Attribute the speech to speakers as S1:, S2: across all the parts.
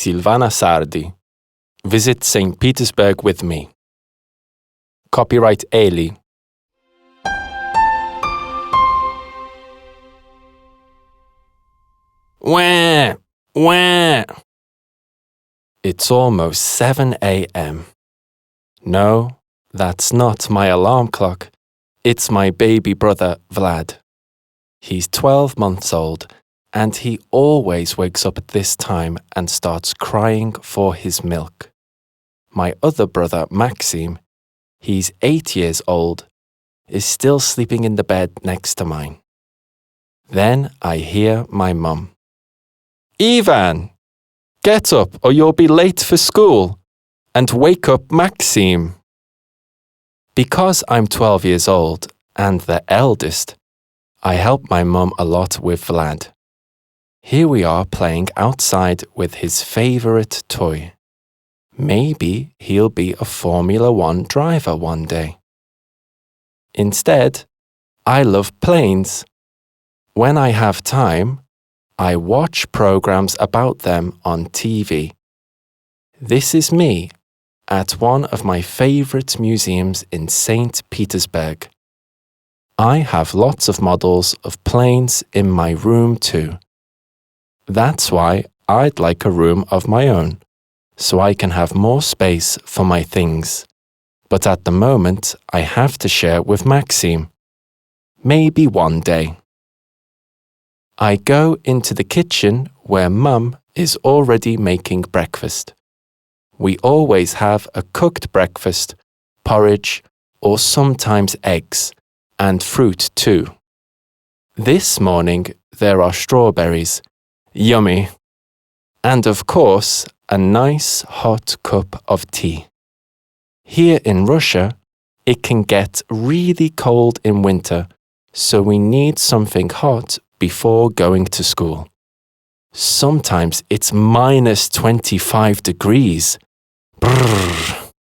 S1: Silvana Sardi. Visit St. Petersburg with me. Copyright Eli. Wah! Wah! It's almost 7 a.m. No, that's not my alarm clock. It's my baby brother, Vlad. He's 12 months old, and he always wakes up at this time and starts crying for his milk. My other brother, Maxim, he's 8 years old, is still sleeping in the bed next to mine. Then I hear my mum. Ivan, get up or you'll be late for school, and wake up Maxim. Because I'm 12 years old and the eldest, I help my mum a lot with Vlad. Here we are playing outside with his favorite toy. Maybe he'll be a Formula One driver one day. Instead, I love planes. When I have time, I watch programs about them on TV. This is me at one of my favorite museums in St. Petersburg. I have lots of models of planes in my room too. That's why I'd like a room of my own, so I can have more space for my things. But at the moment, I have to share with Maxim. Maybe one day. I go into the kitchen where Mum is already making breakfast. We always have a cooked breakfast, porridge, or sometimes eggs, and fruit too. This morning there are strawberries. Yummy. And of course, a nice hot cup of tea. Here in Russia, it can get really cold in winter, so we need something hot before going to school. Sometimes it's minus 25 degrees. Brrr.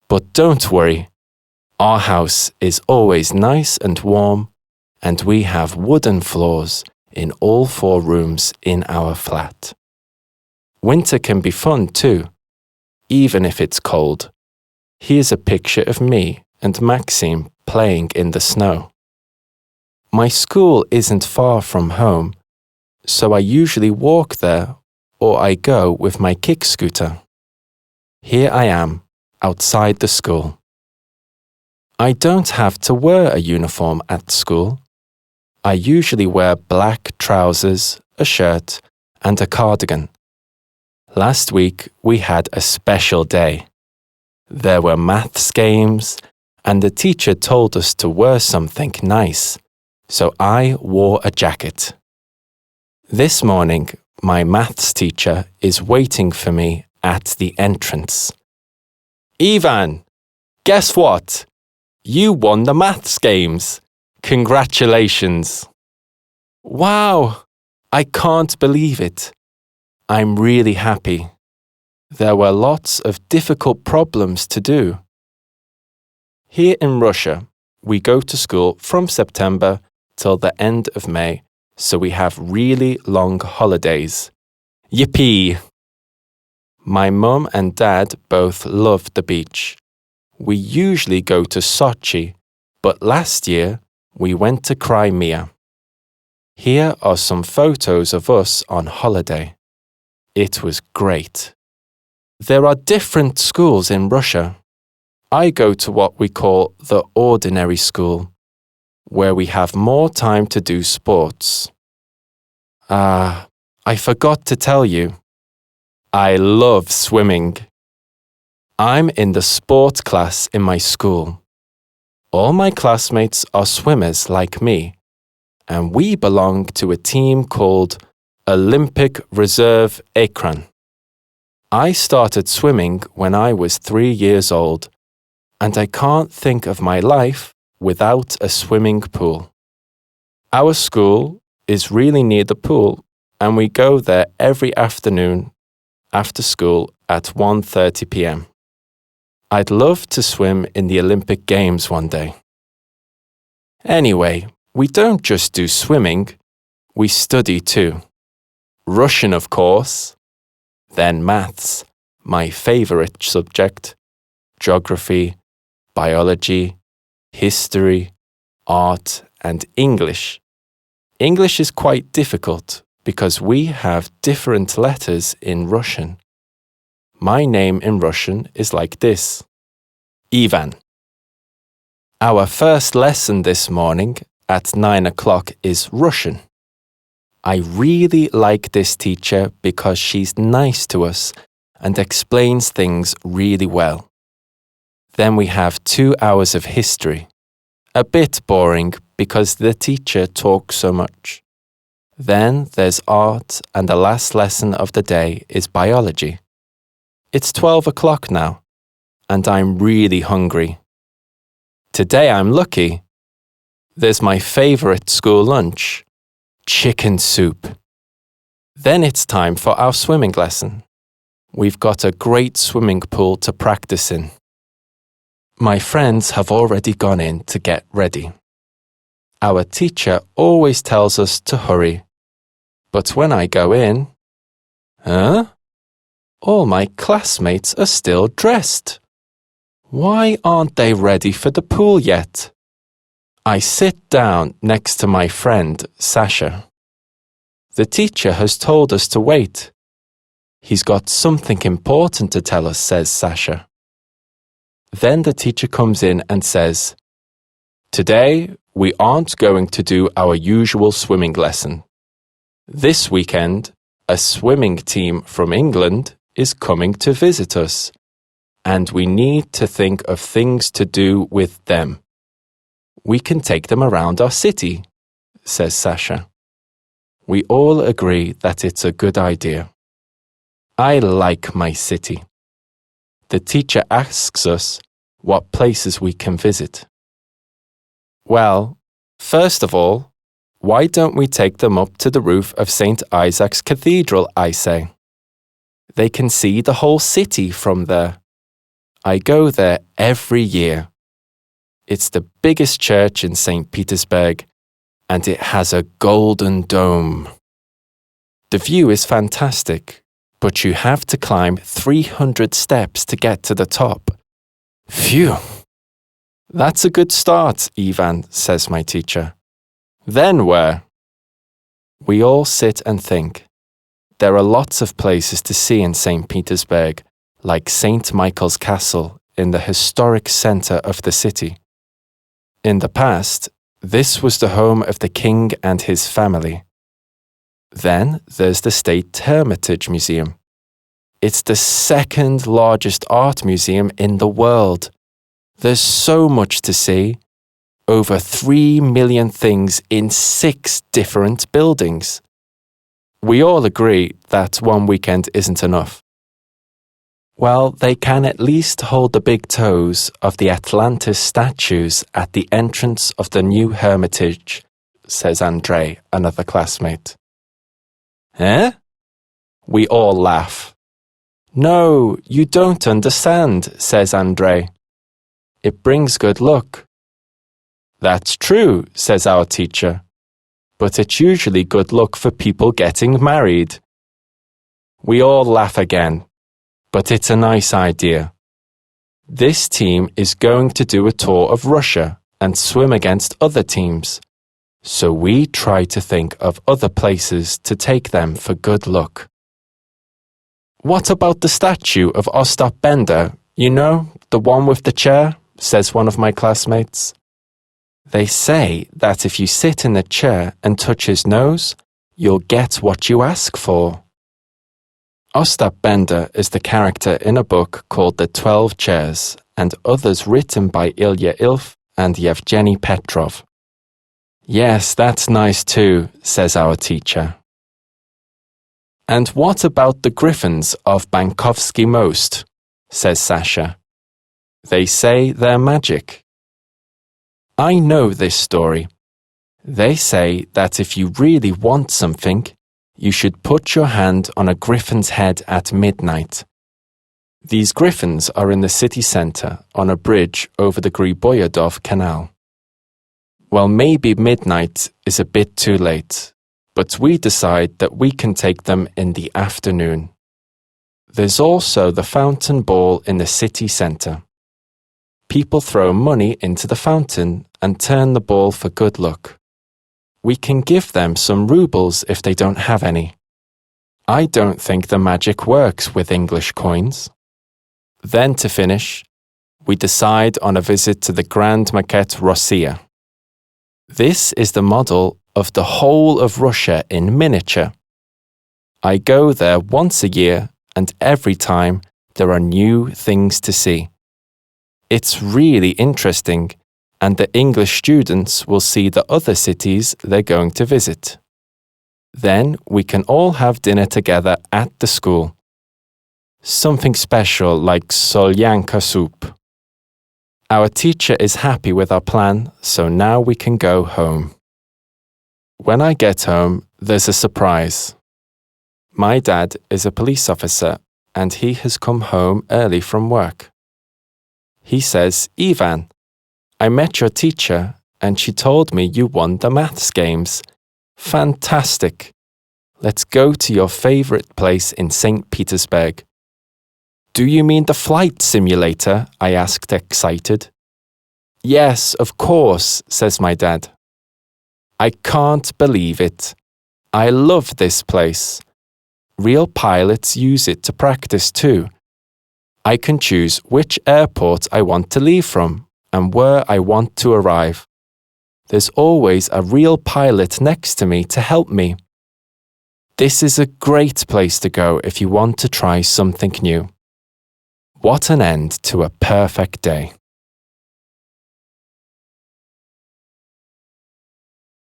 S1: But don't worry, our house is always nice and warm, and we have wooden floors in all 4 rooms in our flat. Winter can be fun too, even if it's cold. Here's a picture of me and Maxim playing in the snow. My school isn't far from home, so I usually walk there or I go with my kick scooter. Here I am, outside the school. I don't have to wear a uniform at school. I usually wear black trousers, a shirt, and a cardigan. Last week we had a special day. There were maths games, and the teacher told us to wear something nice, so I wore a jacket. This morning, my maths teacher is waiting for me at the entrance. Ivan, guess what? You won the maths games. Congratulations. Wow, I can't believe it. I'm really happy. There were lots of difficult problems to do. Here in Russia, we go to school from September till the end of May, so we have really long holidays. Yippee! My mum and dad both love the beach. We usually go to Sochi, but last year we went to Crimea. Here are some photos of us on holiday. It was great. There are different schools in Russia. I go to what we call the ordinary school, where we have more time to do sports. I forgot to tell you. I love swimming. I'm in the sport class in my school. All my classmates are swimmers like me, and we belong to a team called Olympic Reserve Ekran. I started swimming when I was 3 years old, and I can't think of my life without a swimming pool. Our school is really near the pool, and we go there every afternoon after school at 1:30 p.m. I'd love to swim in the Olympic Games one day. Anyway, we don't just do swimming, we study too. Russian, of course. then maths, my favorite subject, geography, biology, history, art, and English. English is quite difficult because we have different letters in Russian. My name in Russian is like this: Ivan. Our first lesson this morning at 9 o'clock is Russian. I really like this teacher because she's nice to us and explains things really well. Then we have 2 hours of history. A bit boring because the teacher talks so much. Then there's art, and the last lesson of the day is biology. It's 12 o'clock now, and I'm really hungry. Today I'm lucky. There's my favorite school lunch, chicken soup. Then it's time for our swimming lesson. We've got a great swimming pool to practice in. My friends have already gone in to get ready. Our teacher always tells us to hurry. But when I go in, all my classmates are still dressed. Why aren't they ready for the pool yet? I sit down next to my friend, Sasha. The teacher has told us to wait. He's got something important to tell us, says Sasha. Then the teacher comes in and says, "Today, we aren't going to do our usual swimming lesson. This weekend, a swimming team from England is coming to visit us, and we need to think of things to do with them. We can take them around our city," says Sasha. We all agree that it's a good idea. I like my city. The teacher asks us what places we can visit. Well, first of all, why don't we take them up to the roof of St. Isaac's Cathedral, I say. They can see the whole city from there. I go there every year. It's the biggest church in St. Petersburg, and it has a golden dome. The view is fantastic, but you have to climb 300 steps to get to the top. Phew! That's a good start, Ivan, says my teacher. Then where? We all sit and think. There are lots of places to see in St. Petersburg, like St. Michael's Castle in the historic center of the city. In the past, this was the home of the king and his family. Then there's the State Hermitage Museum. It's the second largest art museum in the world. There's so much to see. Over 3 million things in 6 different buildings. We all agree that one weekend isn't enough. Well, they can at least hold the big toes of the Atlantis statues at the entrance of the new Hermitage, says Andrei, another classmate. Eh? We all laugh. No, you don't understand, says Andrei. It brings good luck. That's true, says our teacher. But it's usually good luck for people getting married. We all laugh again. But it's a nice idea. This team is going to do a tour of Russia and swim against other teams. So we try to think of other places to take them for good luck. What about the statue of Ostap Bender? You know, the one with the chair, says one of my classmates. They say that if you sit in the chair and touch his nose, you'll get what you ask for. Ostap Bender is the character in a book called The 12 Chairs and others written by Ilya Ilf and Yevgeny Petrov. Yes, that's nice too, says our teacher. And what about the griffins of Bankovsky Most? Says Sasha. They say they're magic. I know this story. They say that if you really want something, you should put your hand on a griffin's head at midnight. These griffins are in the city centre on a bridge over the Griboyedov Canal. Well, maybe midnight is a bit too late, but we decide that we can take them in the afternoon. There's also the fountain ball in the city centre. People throw money into the fountain and turn the ball for good luck. We can give them some rubles if they don't have any. I don't think the magic works with English coins. Then to finish, we decide on a visit to the Grand Maquette Rossiya. This is the model of the whole of Russia in miniature. I go there once a year, and every time there are new things to see. It's really interesting, and the English students will see the other cities they're going to visit. Then we can all have dinner together at the school. Something special like solyanka soup. Our teacher is happy with our plan, so now we can go home. When I get home, there's a surprise. My dad is a police officer, and he has come home early from work. He says, "Ivan, I met your teacher, and she told me you won the maths games. Fantastic! Let's go to your favorite place in St. Petersburg." "Do you mean the flight simulator?" I asked, excited. "Yes, of course," says my dad. I can't believe it. I love this place. Real pilots use it to practice too. I can choose which airport I want to leave from and where I want to arrive. There's always a real pilot next to me to help me. This is a great place to go if you want to try something new. What an end to a perfect day.